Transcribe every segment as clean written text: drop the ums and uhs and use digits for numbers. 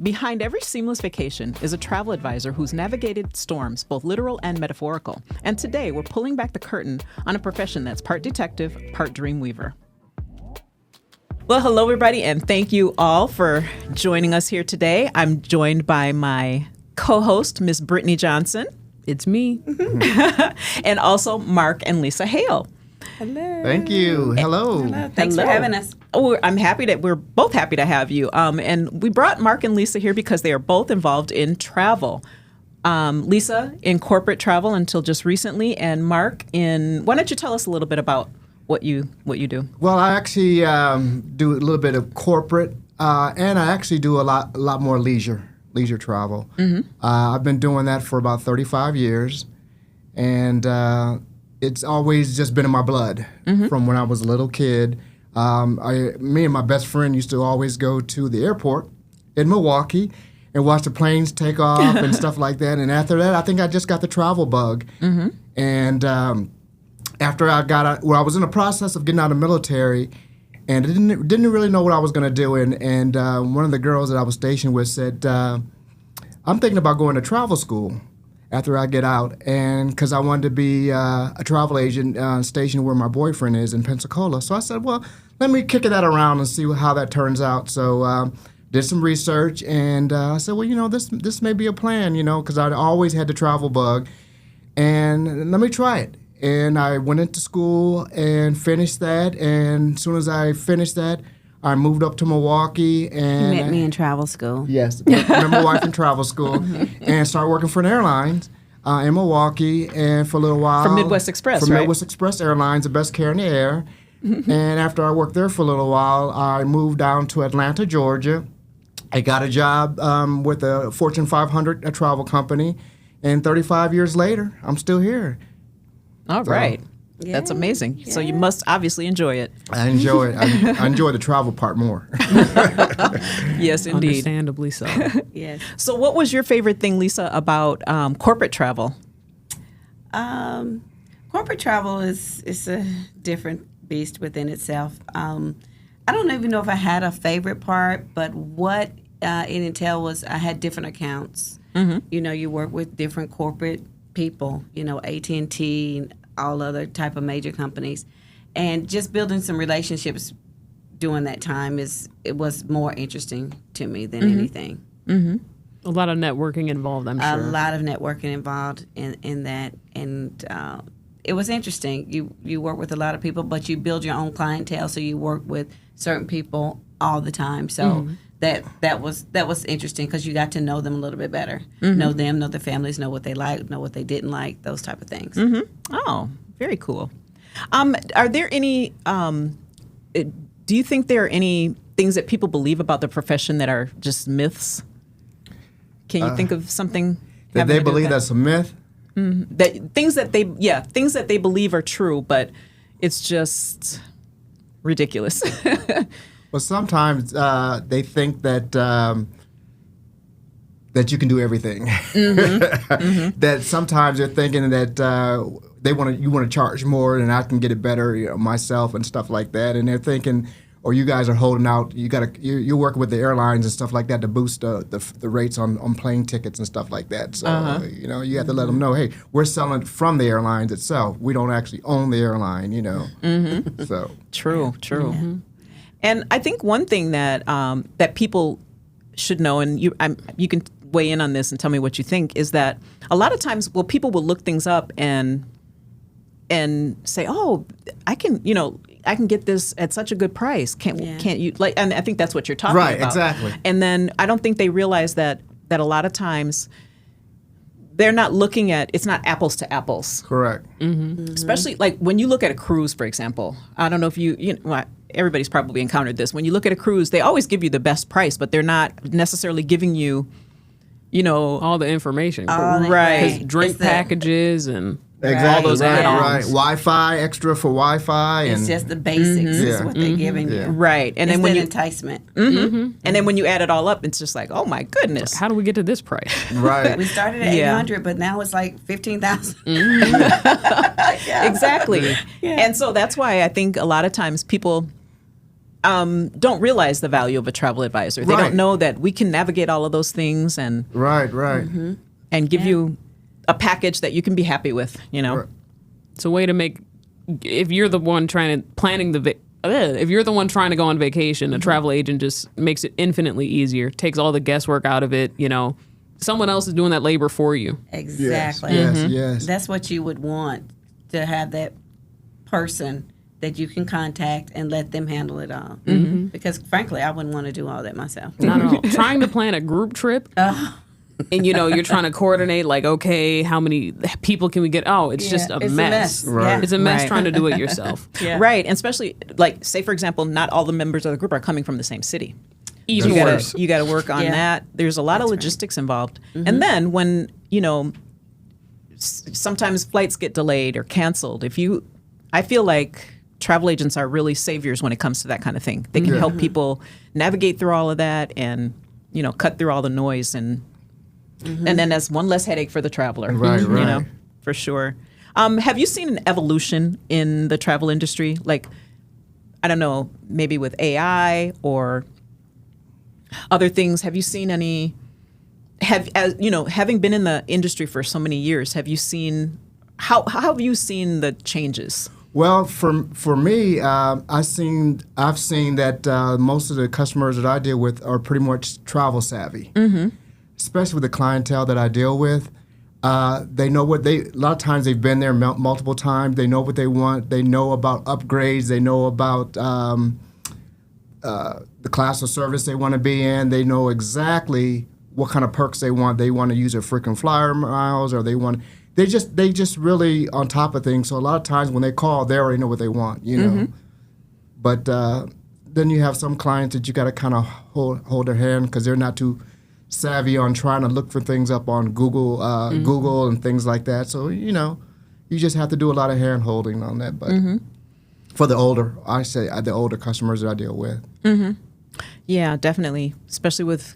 Behind every seamless vacation is a travel advisor who's navigated storms, both literal and metaphorical. And today, we're pulling back the curtain on a profession that's part detective, part dream weaver. Well, hello, everybody, and thank you all for joining us here today. I'm joined by my co-host, Miss Brittany Johnson. It's me. And also Mark and Lisa Hale. Hello. Thank you. Hello. Hello. Thanks for having us. Oh, we're both happy to have you. And we brought Mark and Lisa here because they are both involved in travel. Lisa in corporate travel until just recently, and Mark why don't you tell us a little bit about what you do? Well, I actually do a little bit of corporate, and I actually do a lot more leisure travel. Mm-hmm. I've been doing that for about 35 years, and it's always just been in my blood from when I was a little kid. Me and my best friend used to always go to the airport in Milwaukee and watch the planes take off and stuff like that. And after that, I think I just got the travel bug. Mm-hmm. And after I got out, I was in the process of getting out of the military, and I didn't really know what I was going to do. And one of the girls that I was stationed with said, I'm thinking about going to travel school after I get out, and because I wanted to be a travel agent stationed where my boyfriend is in Pensacola. So I said, well, let me kick that around and see how that turns out. So did some research, and I said, well, this may be a plan, because I always had the travel bug, and let me try it. And I went into school and finished that, and as soon as I finished that, I moved up to Milwaukee. And You met me in travel school. Yes, met my wife in travel school, and started working for an airlines in Milwaukee, and for a little while. From Midwest Express, From right? Midwest Express Airlines, the best care in the air. And after I worked there for a little while, I moved down to Atlanta, Georgia. I got a job with a Fortune 500 travel company, and 35 years later, I'm still here. All right. Yeah. That's amazing. Yeah. So you must obviously enjoy it. I enjoy it. I enjoy the travel part more. Yes, indeed. Understandably so. Yes. So what was your favorite thing, Lisa, about corporate travel? Corporate travel is a different beast within itself. I don't even know if I had a favorite part, but what it entailed was I had different accounts. Mm-hmm. You work with different corporate people, AT&T and all other type of major companies, and just building some relationships during that time it was more interesting to me than anything. Mm-hmm. A lot of networking involved, I'm sure. A lot of networking involved in that, and it was interesting. You work with a lot of people, but you build your own clientele, so you work with certain people all the time. So that was interesting because you got to know them a little bit better. Mm-hmm. Know them, know their families, know what they like, know what they didn't like, those type of things. Mm-hmm. Oh, very cool. Are there any? Do you think there are any things that people believe about the profession that are just myths? Can you think of something that they believe that's a myth? Mm-hmm. Things that they believe are true, but it's just ridiculous. Well, sometimes they think that you can do everything. Mm-hmm. Mm-hmm. That sometimes they're thinking that you want to charge more and I can get it better myself and stuff like that. And they're thinking, or you guys are holding out. You're working with the airlines and stuff like that to boost the rates on plane tickets and stuff like that. So you have to let them know, hey, we're selling from the airlines itself. We don't actually own the airline. Mm-hmm. So true. Mm-hmm. And I think one thing that that people should know, and you can weigh in on this and tell me what you think, is that a lot of times, people will look things up and say, oh, I can get this at such a good price. Can't you? And I think that's what you're talking about. Right, exactly. And then I don't think they realize that a lot of times they're not looking at, it's not apples to apples. Correct. Mm-hmm. Mm-hmm. Especially like when you look at a cruise, for example. I don't know if everybody's probably encountered this. When you look at a cruise, they always give you the best price, but they're not necessarily giving you, all the information. Right. Drink packages and Exactly. All those add-ons. Right. Wi-Fi, extra for Wi-Fi. It's just the basics is what they're giving you. Right. And it's then when enticement. And then when you add it all up, it's just like, oh my goodness. How do we get to this price? Right. We started at 800, but now it's like 15,000. Exactly. Yeah. And so that's why I think a lot of times people, don't realize the value of a travel advisor. They Right. don't know that we can navigate all of those things and Right. and give you a package that you can be happy with. Right. It's a way to make, if you're the one if you're the one trying to go on vacation, a travel agent just makes it infinitely easier, takes all the guesswork out of it. Someone else is doing that labor for you. Exactly. Yes. That's what you would want, to have that person that you can contact and let them handle it all. Because frankly, I wouldn't want to do all that myself. Not at all. Trying to plan a group trip. And you're trying to coordinate, like, okay, how many people can we get? Oh, it's just a it's mess. a mess. Right. It's a mess Right. trying to do it yourself. Yeah. Right. And especially, like, say, for example, not all the members of the group are coming from the same city. Even You worse. gotta work on Yeah. that. There's a lot of logistics involved. And then when, sometimes flights get delayed or canceled, I feel like travel agents are really saviors when it comes to that kind of thing. They can help people navigate through all of that and, cut through all the noise and then that's one less headache for the traveler. Right. For sure. Have you seen an evolution in the travel industry? Like, I don't know, maybe with AI or other things. Have you seen any? Having been in the industry for so many years, have you seen how have you seen the changes? Well, for me, I've seen that most of the customers that I deal with are pretty much travel savvy, especially with the clientele that I deal with. They know a lot of times they've been there multiple times. They know what they want. They know about upgrades. They know about the class of service they want to be in. They know exactly what kind of perks they want. They want to use their frequent flyer miles, or they just really on top of things. So a lot of times when they call, they already know what they want, But then you have some clients that you got to kind of hold their hand because they're not too savvy on trying to look for things up on Google, Google and things like that. So you just have to do a lot of hand holding on that. But for the older customers that I deal with. Yeah, definitely, especially with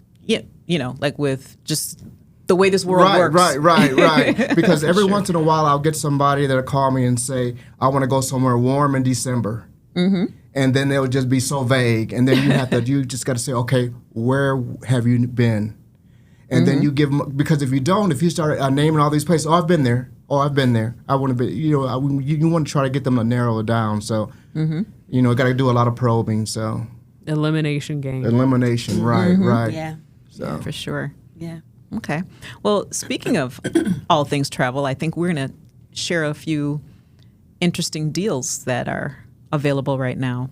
like with just the way this world works. Right. Because every once in a while, I'll get somebody that'll call me and say, I want to go somewhere warm in December. And then they'll just be so vague. And then you just got to say, okay, where have you been? And then you give them, because if you start naming all these places, I've been there. I want to be, you want to try to get them to narrow it down. So, got to do a lot of probing. So, Elimination game. Right. Yeah. So. For sure. Yeah. Okay. Well, speaking of all things travel, I think we're going to share a few interesting deals that are available right now.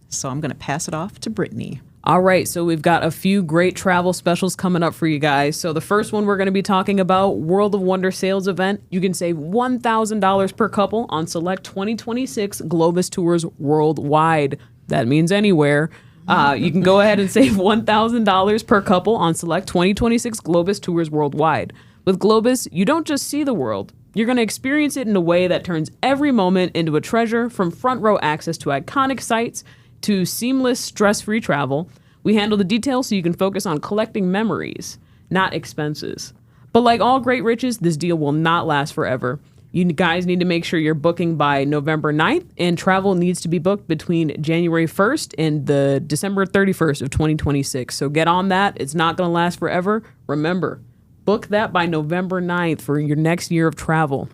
So I'm going to pass it off to Brittany. All right, so we've got a few great travel specials coming up for you guys. So the first one we're going to be talking about, World of Wonder sales event. You can save $1,000 per couple on select 2026 Globus tours worldwide. That means anywhere. You can go ahead and save $1,000 per couple on select 2026 Globus tours worldwide. With Globus, you don't just see the world. You're going to experience it in a way that turns every moment into a treasure, from front row access to iconic sites to seamless, stress-free travel. We handle the details so you can focus on collecting memories, not expenses. But like all great riches, this deal will not last forever. You guys need to make sure you're booking by November 9th, and travel needs to be booked between January 1st and the December 31st of 2026. So get on that. It's not going to last forever. Remember, book that by November 9th for your next year of travel.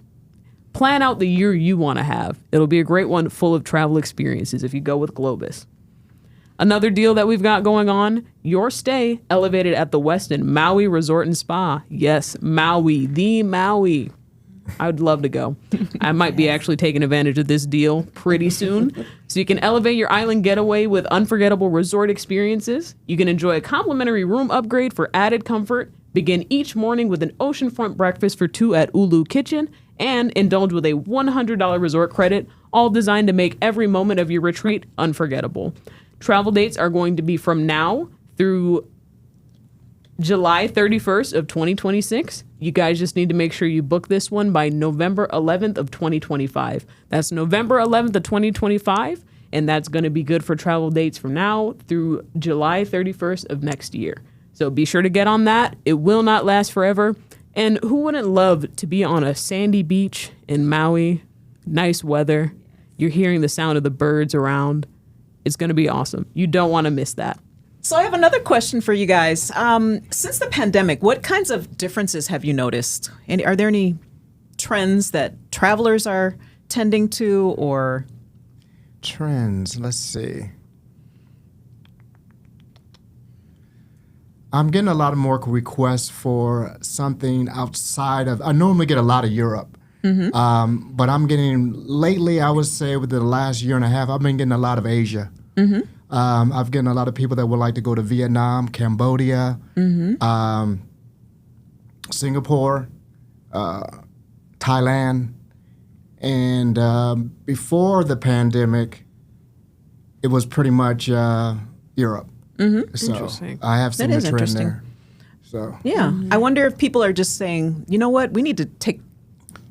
Plan out the year you want to have. It'll be a great one full of travel experiences if you go with Globus. Another deal that we've got going on, your stay elevated at the Westin Maui Resort and Spa. Yes, Maui, the Maui. I would love to go. I might be actually taking advantage of this deal pretty soon. So you can elevate your island getaway with unforgettable resort experiences. You can enjoy a complimentary room upgrade for added comfort. Begin each morning with an oceanfront breakfast for two at Ulu Kitchen, and indulge with a $100 resort credit, all designed to make every moment of your retreat unforgettable. Travel dates are going to be from now through July 31st of 2026. You guys just need to make sure you book this one by November 11th of 2025. That's November 11th of 2025, and that's going to be good for travel dates from now through July 31st of next year. So be sure to get on that. It will not last forever. And who wouldn't love to be on a sandy beach in Maui, nice weather, you're hearing the sound of the birds around, It's going to be awesome. You don't want to miss that. So I have another question for you guys. Since the pandemic, what kinds of differences have you noticed? And are there any trends that travelers are tending to, or Trends, let's see. I'm getting a lot of more requests for something outside of, I normally get a lot of Europe. But I'm getting, lately, I would say within the last year and a half, I've been getting a lot of Asia. I've gotten a lot of people that would like to go to Vietnam, Cambodia, Singapore, Thailand. And before the pandemic, it was pretty much Europe. So Interesting. I have seen That a is trend interesting. there. So yeah, I wonder if people are just saying, you know what, we need to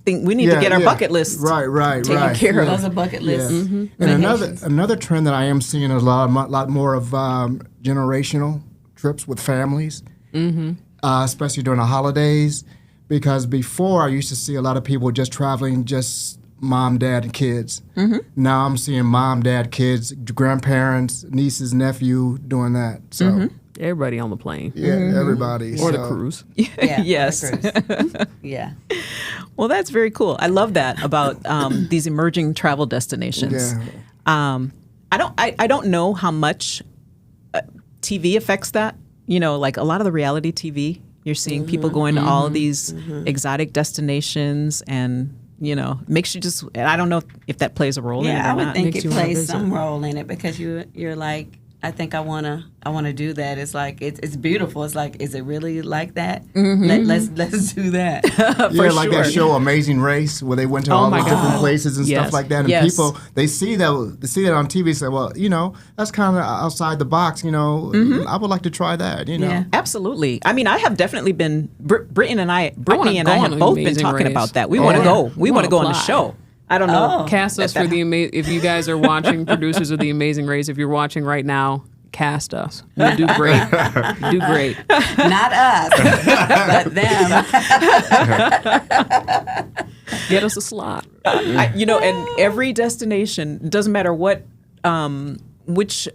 get our bucket list right, taken care of. Those are bucket lists. And another trend that I am seeing is a lot more of generational trips with families, especially during the holidays. Because before I used to see a lot of people just traveling, just mom, dad, and kids. Now I'm seeing mom, dad, kids, grandparents, nieces, nephew doing that. So Everybody on the plane. everybody. Or the cruise. Yeah, Yes. cruise. Yeah. Well, that's very cool. I love that about these emerging travel destinations. Yeah. I don't know how much TV affects that. You know, like a lot of the reality TV, you're seeing people going to all of these exotic destinations, and you know, makes you just. And I don't know if that plays a role in it or Yeah, I would not. think Makes it you wanna plays visit. some role in it because you're like, I think I wanna do that. It's like it's beautiful. It's like, is it really like that? Let's do that. Yeah, like that sure. show Amazing Race, where they went to all my those different God. places and Yes. stuff like that. And Yes. people, they see that on TV, say, well, you know, that's kind of outside the box. You know, I would like to try that. You know, Yeah. Absolutely. I mean, I have definitely been. Brittany and I go have on both been Amazing talking Race. about that. We want to yeah. go. We want to go on the apply. show. I don't know. Cast us for the if you guys are watching, producers of The Amazing Race, if you're watching right now, cast us. You'll do great. You do great. Not us, but them. Get us a slot. And every destination, doesn't matter what, which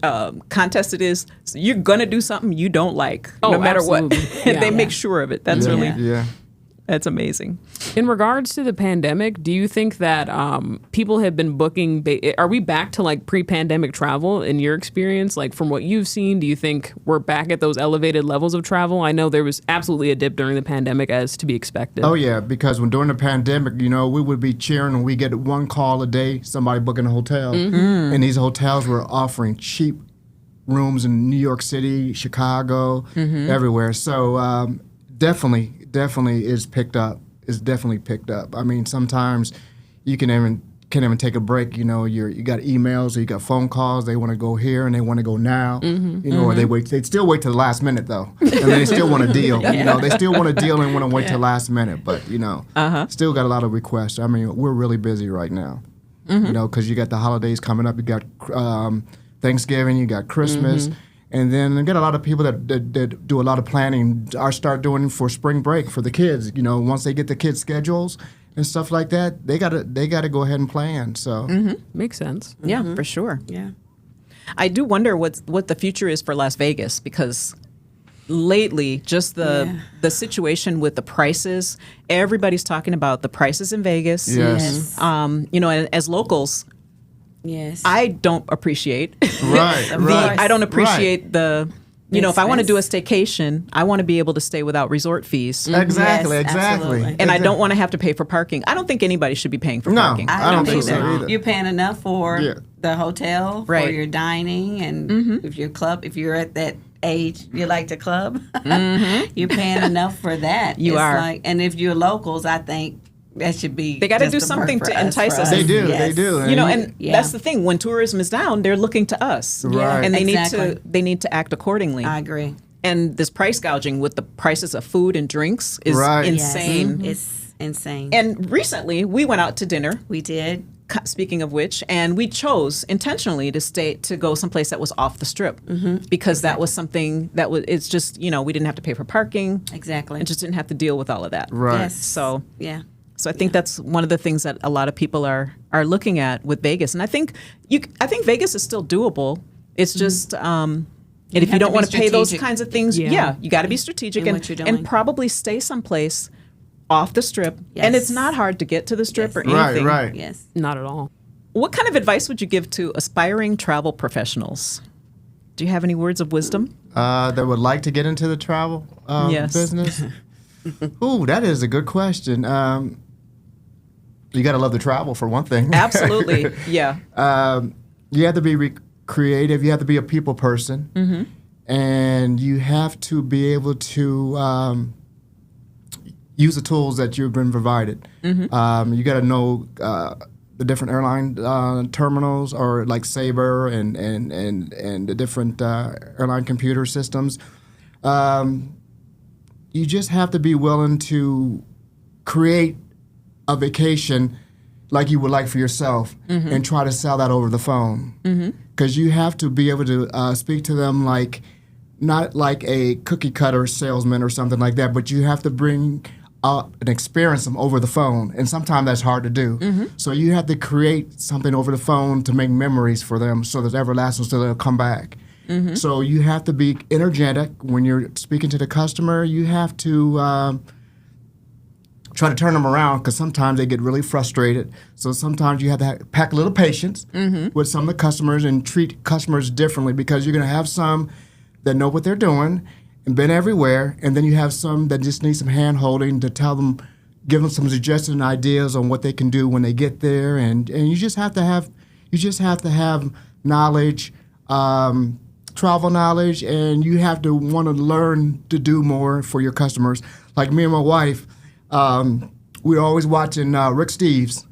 contest it is, so you're gonna do something you don't like, no matter absolutely. what. Yeah. They make sure of it. That's really yeah. that's amazing. In regards to the pandemic, do you think that people have been booking? Are we back to like pre-pandemic travel in your experience? Like from what you've seen, do you think we're back at those elevated levels of travel? I know there was absolutely a dip during the pandemic, as to be expected. Oh yeah, because during the pandemic, you know, we would be cheering when we get one call a day, somebody booking a hotel, and these hotels were offering cheap rooms in New York City, Chicago, everywhere. So definitely is picked up. Is definitely picked up. I mean, sometimes you can't even take a break. You know, you got emails or you got phone calls. They want to go here and they want to go now. You know, or they still wait to the last minute though, and they still want to deal. You know, they still want to deal and want to wait till last minute. But you know, still got a lot of requests. I mean, we're really busy right now. You know, because you got the holidays coming up. You got Thanksgiving. You got Christmas. And then I get a lot of people that do a lot of planning. Start doing for spring break for the kids. You know, once they get the kids' schedules and stuff like that, they gotta go ahead and plan. So Makes sense. Yeah, for sure. Yeah. I do wonder what the future is for Las Vegas, because lately, just the situation with the prices, everybody's talking about the prices in Vegas. yes, You know, and as locals, Yes. I don't appreciate right. I don't appreciate the. You know, if I want to do a Expense. staycation, I want to be able to stay without resort fees. Exactly, Yes, exactly. absolutely. And I don't want to have to pay for parking. I don't think anybody should be paying for No. parking. I don't think either. so either. You're paying enough for Yeah. the hotel, for Right. your dining, and if you're at that age, you like to club, you're paying enough for that. You are. And if you're locals, I think that should be. They gotta just do a perk something for to entice for us. They do, Yes. they do. You know, and Yeah. that's the thing. When tourism is down, they're looking to us, Right. and they Exactly. need to act accordingly. I agree. And this price gouging with the prices of food and drinks is Right. Yes. insane. It's insane. And recently, we went out to dinner. We did. Speaking of which, and we chose intentionally to go someplace that was off the strip, because that was something that was. It's just, you know, we didn't have to pay for parking. Exactly. And just didn't have to deal with all of that. Right. Yes. So Yeah. So I think that's one of the things that a lot of people are looking at with Vegas, and I think Vegas is still doable. It's just and if you don't want to pay those kinds of things, you got to be strategic and probably stay someplace off the Strip. Yes. And it's not hard to get to the Strip or anything. Right. Yes. Not at all. What kind of advice would you give to aspiring travel professionals? Do you have any words of wisdom? That would like to get into the travel business? Ooh, that is a good question. You got to love the travel for one thing. Absolutely, yeah. You have to be creative. You have to be a people person. And you have to be able to use the tools that you've been provided. You got to know the different airline terminals, or like Sabre and the different airline computer systems. You just have to be willing to create a vacation like you would like for yourself and try to sell that over the phone. Because you have to be able to speak to them like, not like a cookie cutter salesman or something like that, but you have to bring and experience them over the phone, and sometimes that's hard to do. So you have to create something over the phone to make memories for them, so that everlasting, so they'll come back. So you have to be energetic when you're speaking to the customer. You have to try to turn them around, because sometimes they get really frustrated. So sometimes you have to pack a little patience with some of the customers and treat customers differently, because you're going to have some that know what they're doing and been everywhere, and then you have some that just need some hand-holding to tell them, give them some suggestions and ideas on what they can do when they get there, and you just have to have knowledge, travel knowledge, and you have to want to learn to do more for your customers. Like me and my wife, we're always watching Rick Steves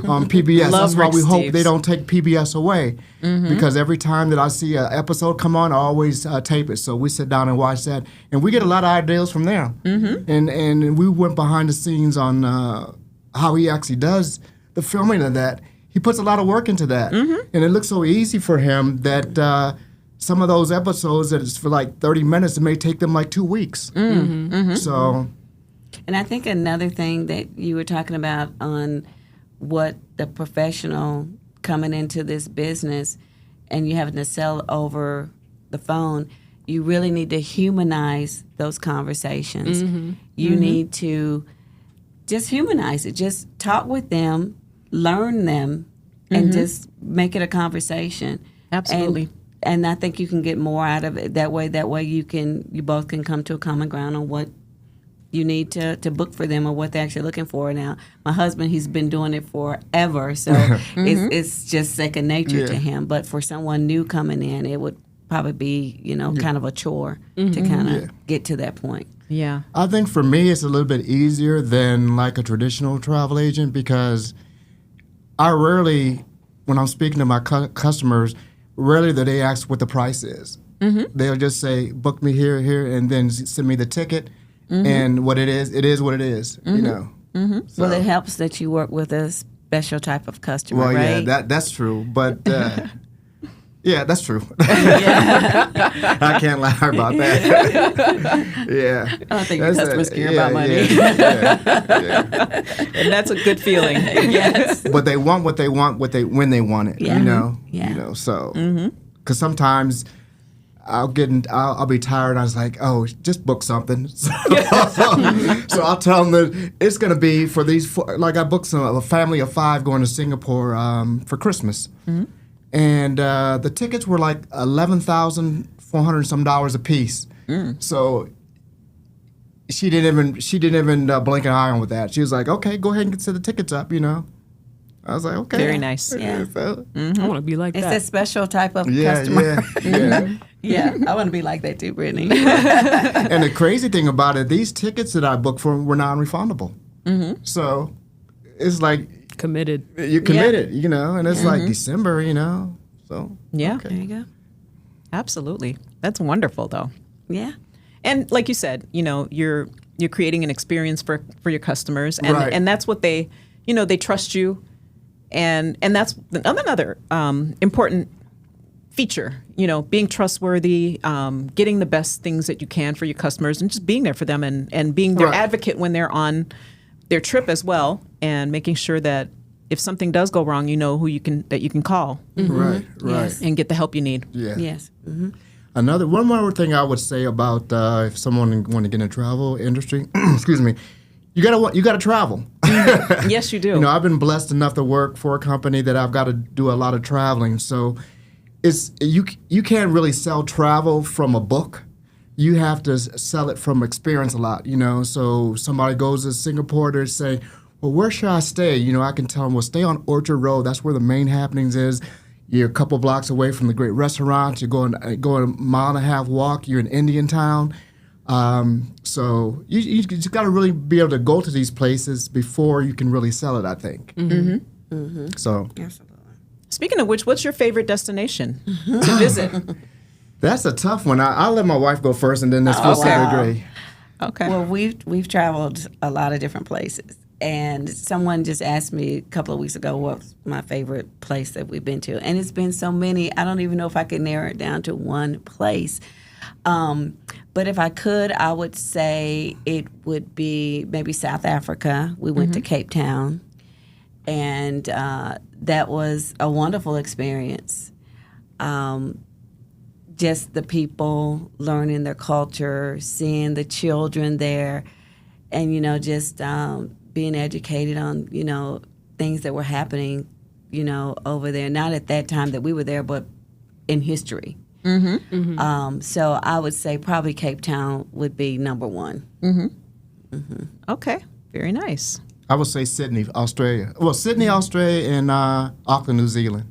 on PBS. Love That's why Rick we hope Steves. they don't take PBS away, because every time that I see an episode come on, I always tape it. So we sit down and watch that, and we get a lot of ideas from there. And we went behind the scenes on how he actually does the filming of that. He puts a lot of work into that, and it looks so easy for him that some of those episodes that is for like 30 minutes, it may take them like 2 weeks. So. And I think another thing that you were talking about on what the professional coming into this business and you having to sell over the phone, you really need to humanize those conversations. You need to just humanize it. Just talk with them, learn them, and just make it a conversation. Absolutely. And I think you can get more out of it that way. That way you both can come to a common ground on what you need to book for them or what they're actually looking for. Now, my husband, he's been doing it forever, so it's just second nature to him. But for someone new coming in, it would probably be, kind of a chore to kind of get to that point. Yeah. I think for me, it's a little bit easier than like a traditional travel agent, because I rarely, when I'm speaking to my customers, rarely do they ask what the price is. They'll just say, book me here, and then send me the ticket. And what it is what it is, So. Well, it helps that you work with a special type of customer, well, right? yeah, that's true. But, yeah, that's true. I can't lie about that. Yeah. I don't think your customers care about money. Yeah. And that's a good feeling. Yes. But they want what they want when they want it, Yeah. So. Because sometimes I'll be tired. I was like, oh, just book something. So I'll tell them that it's going to be for these. Like I booked a family of 5 going to Singapore for Christmas, and the tickets were like $11,400 some a piece. So she didn't even blink an eye on with that. She was like, okay, go ahead and set the tickets up. I was like, okay, Very nice. Yeah. So, I want to be like It's that. that special type of customer. Yeah. Yeah, I want to be like that too, Brittany. And the crazy thing about it, these tickets that I booked for were non-refundable. So it's like Committed. you're committed, and it's like December, So Yeah. There you go. Absolutely. That's wonderful, though. Yeah. And like you said, you're creating an experience for your customers, and Right. and that's what they trust you, and that's another important feature. Being trustworthy, getting the best things that you can for your customers, and just being there for them, and being their Right. advocate when they're on their trip as well. and making sure that if something does go wrong, you know who you can call Right. Yes. and get the help you need. Yeah. Yes. One more thing I would say about if someone want to get in the travel industry, excuse me, you gotta travel. Yes, you do. You know, I've been blessed enough to work for a company that I've got to do a lot of traveling. So it's you can't really sell travel from a book. You have to sell it from experience a lot. You know, so somebody goes to Singapore, they say, well, where should I stay? You know, I can tell them, well, stay on Orchard Road. That's where the main happenings is. You're a couple blocks away from the great restaurants. You're going a mile and a half walk. You're in Indian Town. So you just got to really be able to go to these places before you can really sell it, I think. So Absolutely. Speaking of which, what's your favorite destination to visit? that's a tough one. I'll let my wife go first, and then this will agree. Okay. Well, we've traveled a lot of different places, and someone just asked me a couple of weeks ago what's my favorite place that we've been to, and it's been so many. I don't even know if I could narrow it down to one place. But if I could, I would say it would be maybe South Africa. We went to Cape Town, and that was a wonderful experience. Just the people, learning their culture, seeing the children there, and, you know, just being educated on, you know, things that were happening, you know, over there. Not at that time that we were there, but in history. So I would say probably Cape Town would be number one. Okay. Very nice. I would say Sydney, Australia. Well, Sydney, Australia, and Auckland, New Zealand.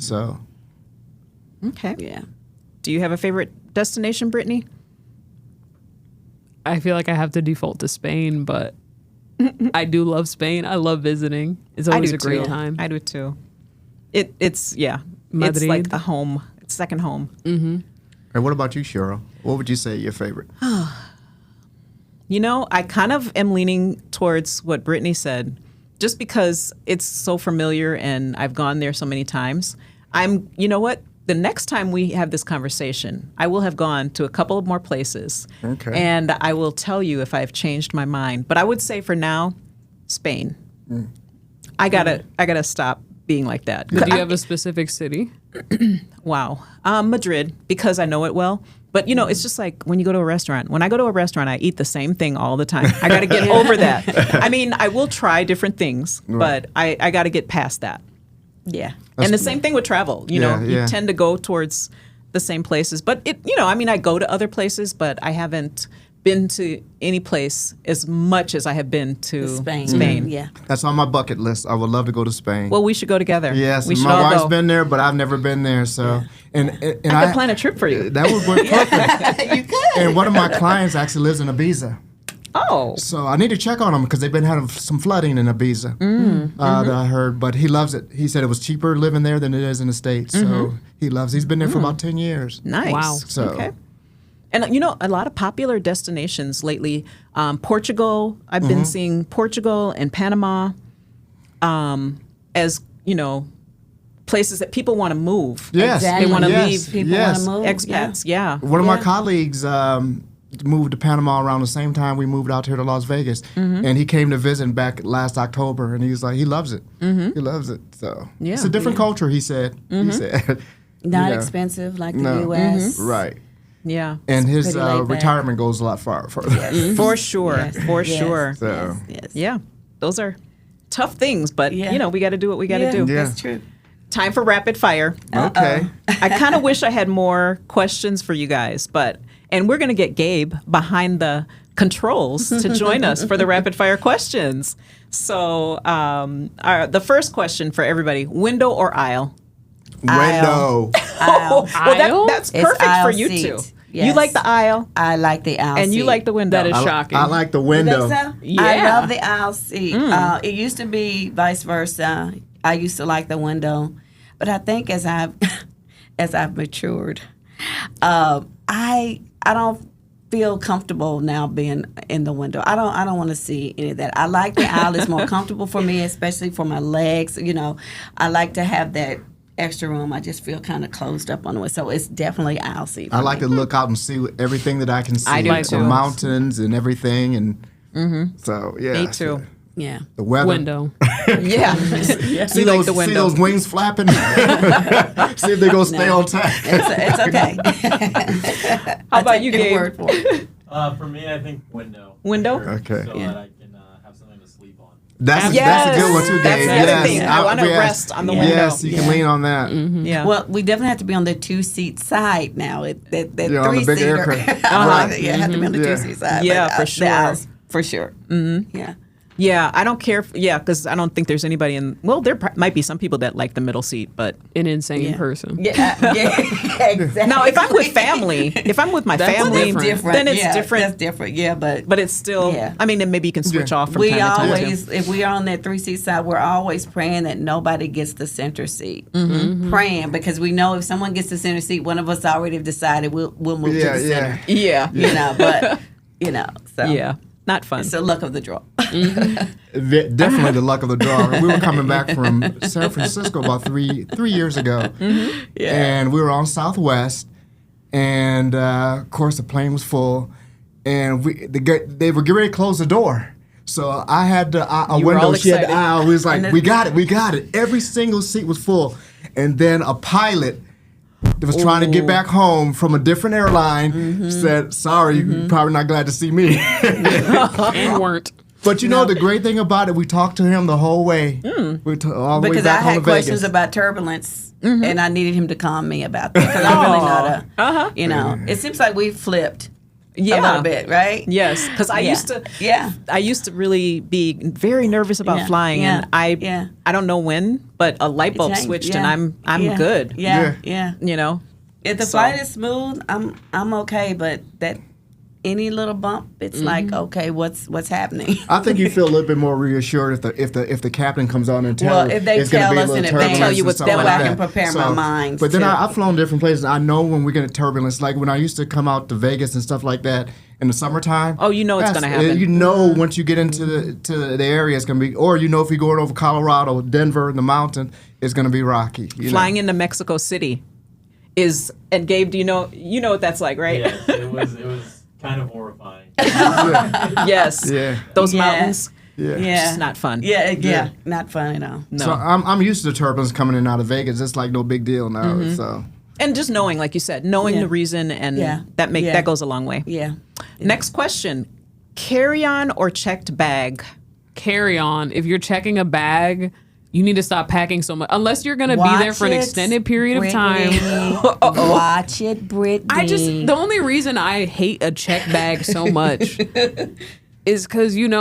So Okay. Yeah. Do you have a favorite destination, Brittany? I feel like I have to default to Spain, but I do love Spain. I love visiting. It's always a great time. I do too. It's It's Madrid. like the home. It's second home. And what about you, Cheryl? What would you say your favorite? You know, I kind of am leaning towards what Brittany said, just because it's so familiar and I've gone there so many times. You know what? The next time we have this conversation, I will have gone to a couple of more places. Okay. And I will tell you if I've changed my mind. But I would say for now, Spain. I gotta stop being like that. But do you have a specific city? Wow. Madrid, because I know it well. But, you know, it's just like when you go to a restaurant. When I go to a restaurant, I eat the same thing all the time. I got to get over that. I mean, I will try different things, but I got to get past that. Yeah. And the same thing with travel. You know, Yeah. you tend to go towards the same places. But, I go to other places, but I haven't been to any place as much as I have been to Spain. Yeah. That's on my bucket list. I would love to go to Spain. Well, we should go together. Yes, we should my all wife's go. been there, but I've never been there. So, and I could plan a trip for you. that would work perfect. You could. And one of my clients actually lives in Ibiza. Oh. So I need to check on him because they've been having some flooding in Ibiza. That I heard, but he loves it. He said it was cheaper living there than it is in the States. So he loves. He's been there for about 10 years. Nice. Wow. So Okay. And, you know, a lot of popular destinations lately, Portugal, I've been seeing Portugal and Panama as, you know, places that people want to move. Yes, Exactly. They want to yes, leave. People yes. want to move. Expats, yeah. One of my colleagues moved to Panama around the same time we moved out here to Las Vegas, and he came to visit back last October, and he's like, he loves it. He loves it. So Yeah. it's a different culture. He said. He said. Not you know. expensive like the No. U.S. Right. Yeah. And his pretty laid back. retirement goes a lot further. For sure. Yes. For Yes. sure. So Yes. Yeah. Those are tough things, but, Yeah. you know, we got to do what we got to do. Yeah. That's true. Time for rapid fire. okay. I kind of wish I had more questions for you guys, and we're going to get Gabe behind the controls to join us for the rapid fire questions. So, the first question for everybody: window or aisle? Window. Aisle. Aisle? That's It's perfect aisle for you seat. two. Yes. You like the aisle, I like the aisle and you seat. like the window. That is shocking. I like the You window. think so? Yeah. I love the aisle seat. It used to be vice versa. I used to like the window, but I think as I've matured, I don't feel comfortable now being in the window. I don't want to see any of that. I like the aisle. It's more comfortable for me, especially for my legs. You know, I like to have that extra room. I just feel kind of closed up on the way. So it's definitely aisle seat. I like to look out and see everything that I can see. I do the too. mountains and everything, and so yeah. Me too. Yeah. The weather. Window. Yeah. See, like those, the see window. those wings flapping? See if they're going to stay on time. It's okay. How about you, Get a Gabe? word for it. For me, I think window. Window? For sure, Okay. So Yeah. that I can have something to sleep on. That's a good one, too, That's Gabe. the other Yes. thing. I want to rest on the window. Yes, you can lean on that. Yeah. Well, we definitely have to be on the 2-seat side now. That Yeah, on the big 3-seater. aircraft. Right. Yeah, have to be on the Yeah. 2-seat side. Yeah, but, for the sure. aisles, for sure. Mm-hmm. Yeah. Yeah, I don't care. Because I don't think there's anybody in. Well, there might be some people that like the middle seat, but An insane Yeah. person. Yeah, exactly. now if I'm with family, if I'm with my That's family, different. then it's Yeah, different. That's different. Yeah, but It's still. Yeah. I mean, then maybe you can switch Yeah. off from we time to time. always, if we are on that 3-seat side, we're always praying that nobody gets the center seat. Praying because we know if someone gets the center seat, one of us already have decided we'll move to the center. Yeah. You know, but so Yeah. Not fun. it's the luck of the draw. Definitely the luck of the draw. We were coming back from San Francisco about three years ago, and we were on Southwest, and of course the plane was full, and they were getting ready to close the door. So I had a You were window. all She had the excited. aisle. We was like, we got it. Every single seat was full, and then a pilot that was trying to get back home from a different airline said, "Sorry, you're probably not glad to see me." And weren't. But you know the great thing about it, we talked to him the whole way. All the way Because back I home had to questions Vegas. about turbulence, and I needed him to calm me about that. Because I'm really not you know, it seems like we flipped a little bit, right? Yes, because I Yeah. used to. Yeah. I used to really be very nervous about Yeah. flying, Yeah. and I don't know when, but a light bulb changed. switched, Yeah. and I'm Yeah. good. Yeah. Yeah. Yeah. You know. If the So- flight is smooth, I'm okay. But that any little bump, it's like, okay, what's happening? I think you feel a little bit more reassured if the captain comes on and tells Well, if they it's gonna tell be a us little in advance, turbulence tell you and what's stuff going that like way I on. can prepare my mind. But then to- I've flown different places. I know when we get a turbulence, like when I used to come out to Vegas and stuff like that in the summertime. Oh, you know it's gonna happen. You know once you get into the area, it's gonna be, or you know if you're going over Colorado, Denver, the mountain, it's gonna be rocky. Flying into Mexico City is, and Gabe, do you know what that's like, right? Yes, it was kind of horrifying. Yes. Yeah. Those Yeah. mountains. Yeah. yeah, It's not fun. yeah, not fun at all. No. So I'm used to the turbulence coming in and out of Vegas. It's like no big deal now. So And just knowing, like you said, knowing Yeah. the reason, and Yeah. that Yeah. that goes a long way. Yeah. Next question: carry-on or checked bag? Carry on. If you're checking a bag, you need to stop packing so much. Unless you're going to be there for an extended period of time. Watch it, Brittany. The only reason I hate a check bag so much is because, there's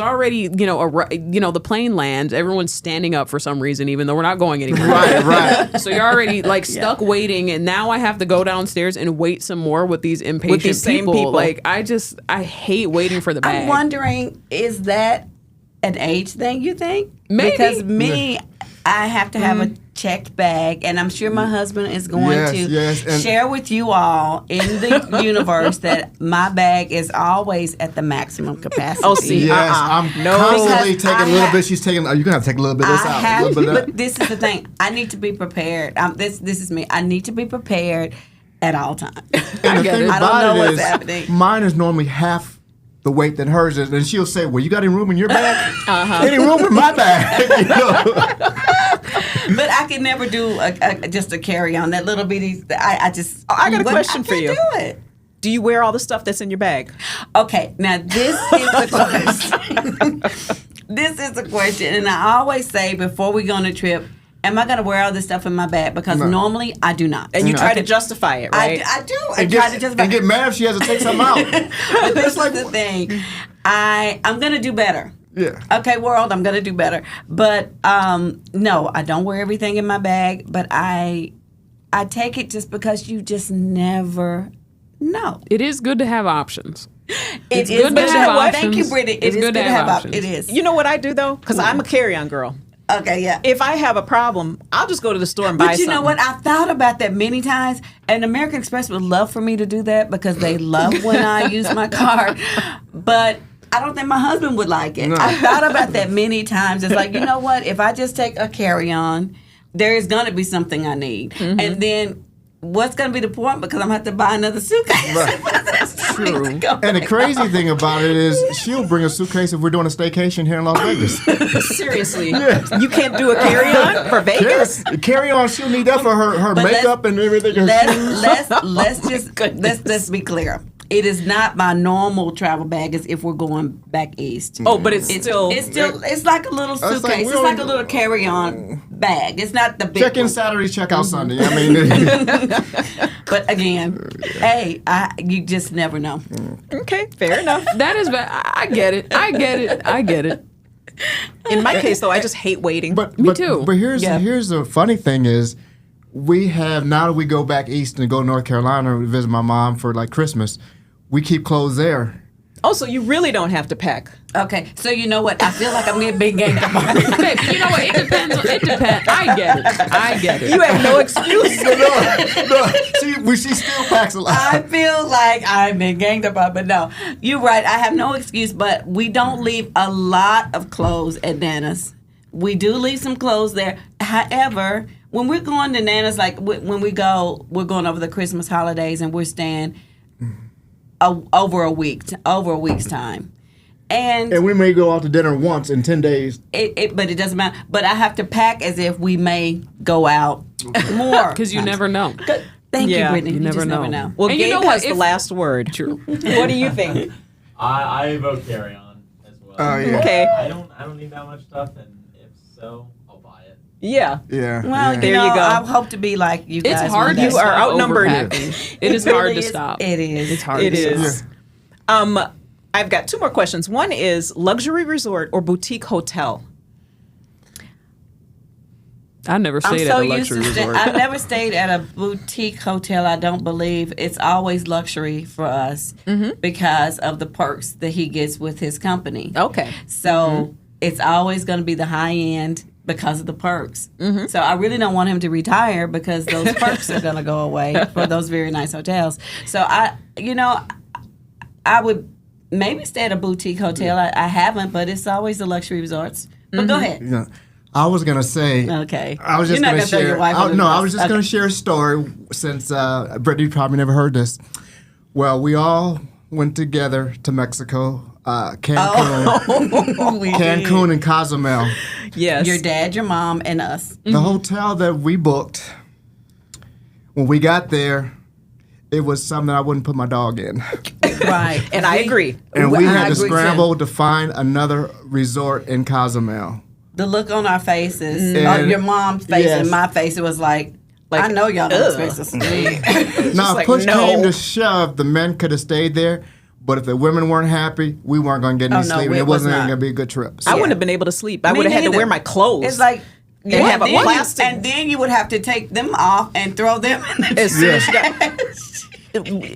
already, the plane lands, everyone's standing up for some reason, even though we're not going anywhere. right. So you're already stuck waiting, and now I have to go downstairs and wait some more with these impatient these same people. Like, I hate waiting for the bag. I'm wondering, is that an age thing, you think? Maybe. Because me, I have to have a checked bag, and I'm sure my husband is going Yes, to and- share with you all in the universe that my bag is always at the maximum capacity. Oh, see, Yes, I'm constantly Because taking I a little have- bit. She's taking. You're gonna have to take a little bit of this I out. have, a little bit of that. but this is the thing. I need to be prepared. This is me. I need to be prepared at all times. And the get thing it. I don't about know it what's is, happening. mine is normally half the weight that hers is, and she'll say, "Well, you got any room in your bag? Any room in my bag?" But I can never do just a carry on that little bitty. I just. I got a question for you. I can't do it. Do you wear all the stuff that's in your bag? Okay, now this is the question. This is the question, and I always say before we go on a trip, am I going to wear all this stuff in my bag? Because normally I do not. And you No. try to justify it, right? I do. I and, try to just. get mad if she has to take something out. But this is the thing. I'm going to do better. Yeah. Okay, world, I'm going to do better. But no, I don't wear everything in my bag, but I take it just because you just never know. It is good to have options. It is good to good have Well, thank you, options. Brittany. It It's is good to have options. It is. You know what I do though? Because I'm a carry-on girl. Okay, yeah. If I have a problem, I'll just go to the store and buy But you something. know what? I've thought about that many times, and American Express would love for me to do that because they love when I use my card. But I don't think my husband would like it. No. I've thought about that many times. It's like, you know what? If I just take a carry-on, there is going to be something I need. And then what's going to be the point? Because I'm going to have to buy another suitcase. Right. True. And the crazy thing about it is she'll bring a suitcase if we're doing a staycation here in Las Vegas. Seriously, you can't do a carry-on for Vegas? Carry on, she'll need that for her But makeup and everything. Her shoes. Let's be clear. It is not my normal travel bag as if we're going back east. Oh, but it's still It's like a little like suitcase. we It's like don't- a little carry-on bag. It's not the big Check in one. Saturday, check out Sunday. I mean, But again, hey, you just never know. okay. Fair enough. That is bad. I get it. I get it. In my case, though, I just hate waiting. Me too. But here's Yeah. here's the funny thing is, we have now that we go back east and go to North Carolina to visit my mom for like Christmas, we keep clothes there. Also, you really don't have to pack. Okay, so you know what? I feel like I'm getting big game tomorrow. Babe, you know what? It depends. It depends. I get it. You have no excuse. No, she still packs a lot. I feel like I'm being ganged up on, but no, you're right. I have no excuse, but we don't leave a lot of clothes at Nana's. We do leave some clothes there. However, when we're going to Nana's, like when we're going over the Christmas holidays and we're staying over a week's time. And we may go out to dinner once in 10 days. but it doesn't matter. But I have to pack as if we may go out more. Because you never know. Thank you, Yeah, Brittany. you never just know. never know. Well, And Gabe you know what? has the last word. True. What do you think? I vote carry on as well. Oh, yeah. Okay. I don't need that much stuff, and if so, I'll buy it. Yeah. Yeah. Well, yeah. There you go. I hope to be like you guys. It's hard. one day. You are outnumbered. overpacking. It is hard really to is. stop. It is. It's hard. It to is. stop. I've got two more questions. One is luxury resort or boutique hotel? I never I'm stayed so at a used luxury to resort. I've never stayed at a boutique hotel. I don't believe it's always luxury for us because of the perks that he gets with his company. Okay. So it's always going to be the high end because of the perks. So I really don't want him to retire because those perks are going to go away for those very nice hotels. So I would maybe stay at a boutique hotel. I haven't, but it's always the luxury resorts. But go ahead. Yeah. I was gonna say. Okay. I was just You're not gonna gonna throw share. your wife under the I bus. was just gonna share a story since Brittany probably never heard this. Well, we all went together to Mexico, Cancun, We Cancun, and Cozumel. Yes. Your dad, your mom, and us. The hotel that we booked, when we got there, it was something I wouldn't put my dog in. Right. And I agree. And we I had to agree, too. scramble to find another resort in Cozumel. The look on our faces, And- your mom's face yes. and my face, it was like I know y'all don't expect us to leave. Now, if like, push no. came to shove, the men could have stayed there. But if the women weren't happy, we weren't going to get any Oh, no, sleep, and it it was wasn't not. going to be a good trip. I So- wouldn't have been able to sleep. I Me would have had to neither. wear my clothes. It's like And have a then plastic- and then you would have to take them off and throw them in the As soon as trash.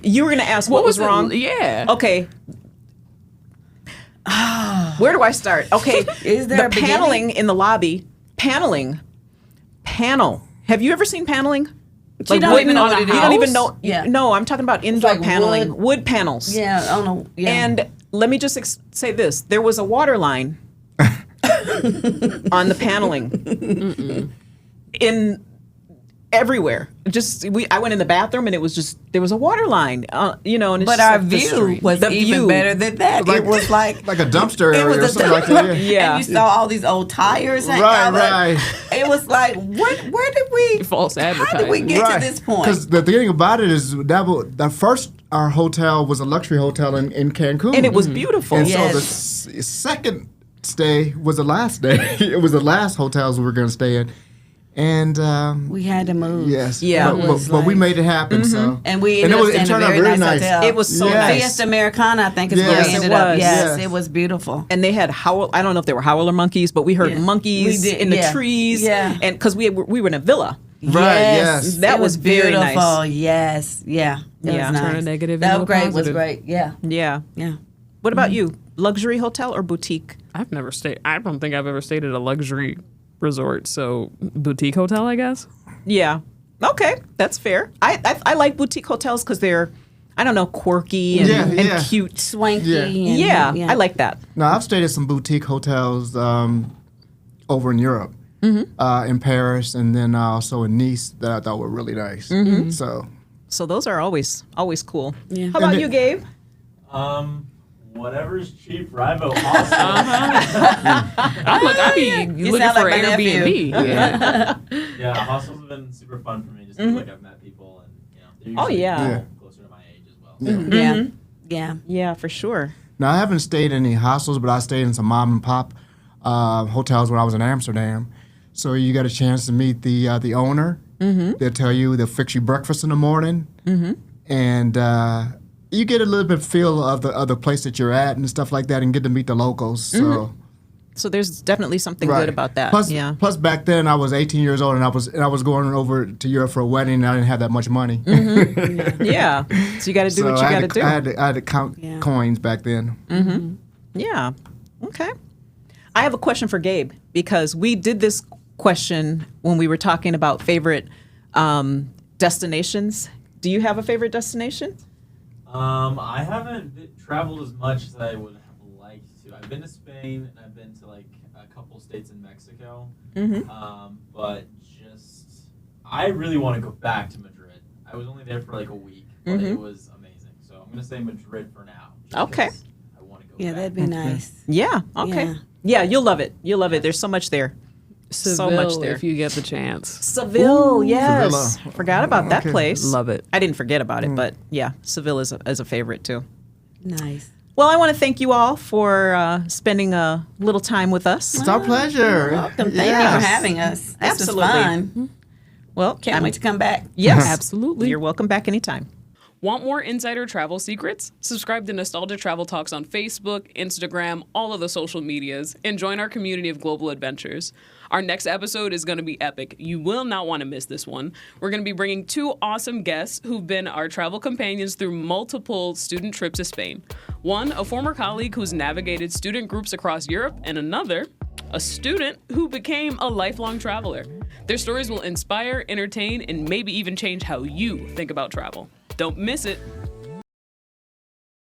you were going to ask what was the- wrong. Yeah. Okay. Where do I start? Okay. Is there the a paneling beginning? in the lobby? Panel. Have you ever seen paneling? You don't even know what it You don't even is? know. Yeah. No, I'm talking about indoor like paneling, wood. wood panels. Yeah, I don't know. Yeah. And let me just say this: there was a water line on the paneling in everywhere. I went in the bathroom and it was just there was a water line. And it's but just our like the view street. was the even view. better than that. Like- it was like like a dumpster it area or was something like that. Yeah. And you saw all these old tires. hanging Right, out. right. It was like, where did we? False How did we advertising. get to this point? Because the thing about it is the first our hotel was a luxury hotel in Cancun, And it was beautiful. And Yes. so the second stay was the last day. It was the last hotels we were going to stay in, and we had to move. yes, Yeah. but, It was but we like- made it happen. So And we and ended up it staying in a turned out very really nice nice. hotel. It was so Yes. nice. Fiesta Americana, I think, is where Yes, we it ended up. was. Yes, Yes. it was beautiful. And they had I don't know if they were howler monkeys, but we heard Yeah. monkeys We did, in the yeah. trees. Yeah. And because we were in a villa. Right, yes. That it was very beautiful. nice. Yes, yeah, it Yeah. was Turn a nice. negative That into a was great. Was positive. great. Yeah, Yeah. yeah. What about you? Luxury hotel or boutique? I've never stayed. I don't think I've ever stayed at a luxury resort. So boutique hotel, I guess. Yeah. Okay, that's fair. I like boutique hotels because they're, I don't know, quirky and, Yeah, and yeah. cute. Swanky. Yeah. And, Yeah, I like that. Now I've stayed at some boutique hotels over in Europe, in Paris, and then also in Nice that I thought were really nice. So those are always cool. Yeah. How about you, Gabe? Whatever's cheap, Rivo. Awesome. I'd be looking sound for like an my Airbnb. Yeah. Yeah, hostels have been super fun for me just because like I've met people and they're Oh, usually yeah. people closer to my age as well. Yeah. Yeah, for sure. now I haven't stayed in any hostels, but I stayed in some mom and pop hotels when I was in Amsterdam. So you got a chance to meet the owner. They'll fix you breakfast in the morning, and you get a little bit feel of the place that you're at and stuff like that, and get to meet the locals. So there's definitely something Right. good about that. Plus, back then I was 18 years old, and I was going over to Europe for a wedding, and I didn't have that much money. Yeah. So you got to do what you got to do. I had to count coins back then. Yeah. Okay. I have a question for Gabe because we did this question when we were talking about favorite destinations. Do you have a favorite destination? I haven't traveled as much as I would have liked to. I've been to Spain and I've been to like a couple states in Mexico. But I really want to go back to Madrid. I was only there for like a week, but it was amazing. So I'm gonna say Madrid for now. Okay. I want to go. Yeah, back. that'd be nice. Yeah. Okay. Yeah, you'll love it. You'll love it. There's so much there. Seville, So much there. if you get the chance. Seville, yes. Sevilla. Forgot about that Okay. place. Love it. I didn't forget about it, but yeah, Seville is a favorite too. Nice. Well, I want to thank you all for spending a little time with us. It's our pleasure. Welcome. Thank you for having us. This Absolutely. was fun. Well, Can't wait to come back. Yes, Absolutely. You're welcome back anytime. Want more insider travel secrets? Subscribe to Nostalgia Travel Talks on Facebook, Instagram, all of the social medias, and join our community of global adventures. Our next episode is going to be epic. You will not want to miss this one. We're going to be bringing two awesome guests who've been our travel companions through multiple student trips to Spain. One, a former colleague who's navigated student groups across Europe, and another, a student who became a lifelong traveler. Their stories will inspire, entertain, and maybe even change how you think about travel. Don't miss it.